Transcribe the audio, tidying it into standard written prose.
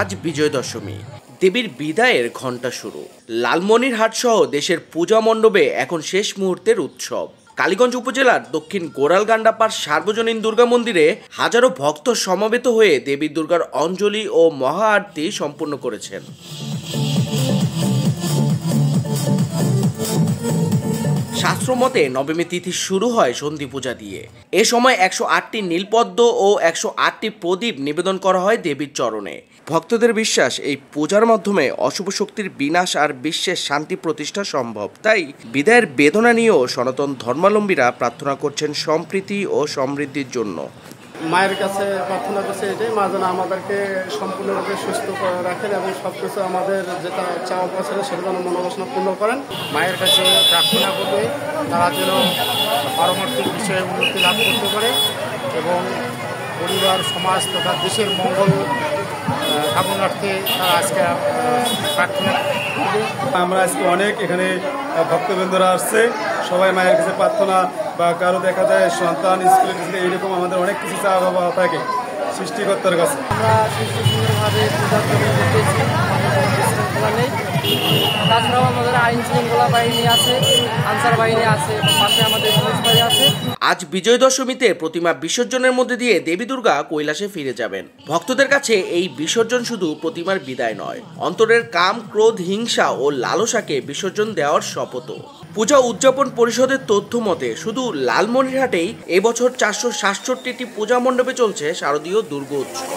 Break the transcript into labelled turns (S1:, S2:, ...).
S1: আজ বিজয় দশমী, দেবীর বিদায়ের ঘণ্টা শুরু। লালমনিরহাট সহ দেশের পূজা মণ্ডপে এখন শেষ মুহূর্তের উৎসব। কালীগঞ্জ উপজেলার দক্ষিণ গোড়ালগান্ডাপাড় সার্বজনীন দুর্গা মন্দিরে হাজারো ভক্ত সমবেত হয়ে দেবী দুর্গার অঞ্জলি ও মহা আরতি সম্পূর্ণ করেছেন। শাস্ত্রমতে নবমী তিথি শুরু হয় সন্ধি পূজা দিয়ে। এ সময় 108টি নীলপদ্ম ও 108টি প্রদীপ নিবেদন করা হয় দেবীর চরণে। ভক্তদের বিশ্বাস, এই পূজার মাধ্যমে অশুভ শক্তির বিনাশ আর বিশ্বের শান্তি প্রতিষ্ঠা সম্ভব। তাই বিদায়ের বেদনা নিয়েও সনাতন ধর্মাবলম্বীরা প্রার্থনা করছেন সম্প্রীতি ও সমৃদ্ধির জন্য।
S2: মায়ের কাছে প্রার্থনা করছে এটাই, মা যেন আমাদেরকে সম্পূর্ণরূপে সুস্থ করে রাখেন এবং সব কিছু আমাদের যেটা চাওয়া পাচ্ছে সেটা যেন মনোবাসনা পূর্ণ করেন।
S3: মায়ের কাছে প্রার্থনা করবে তারা যেন পারমার্থিক বিষয়ে উন্নতি লাভ করতে পারে এবং পরিবার, সমাজ তথা দেশের মঙ্গল কামনার্থে তারা আজকে প্রার্থনা করবে।
S2: আমরা আজকে অনেক এখানে ভক্তবৃন্দরা আসছে, সবাই মায়ের কাছে প্রার্থনা বা কারো দেখা যায় সন্তান স্কুলে গেছে, এইরকম আমাদের অনেক কিছু চাওয়া বাবা থাকে সৃষ্টিকর্তার কাছে।
S4: আমরা সুন্দরভাবে পূজার জন্য করতেছি, বিশৃঙ্খলা নেই। তাছাড়াও আমাদের আইন শৃঙ্খলা বাহিনী আছে, আনসার বাহিনী আছে, পাশে আমাদের পুলিশ বাহিনী আছে।
S1: আজ বিজয় দশমীতে প্রতিমা বিসর্জনের মধ্যে দিয়ে দেবী দুর্গা কৈলাসে ফিরে যাবেন। ভক্তদের কাছে এই বিসর্জন শুধু প্রতিমার বিদায় নয়, অন্তরের কাম, ক্রোধ, হিংসা ও লালসাকে বিসর্জন দেওয়ার শপথও। পূজা উদযাপন পরিষদের তথ্য মতে শুধু লালমনিরহাটেই এবছর 467টি পূজা মণ্ডপে চলছে শারদীয় দুর্গোৎসব।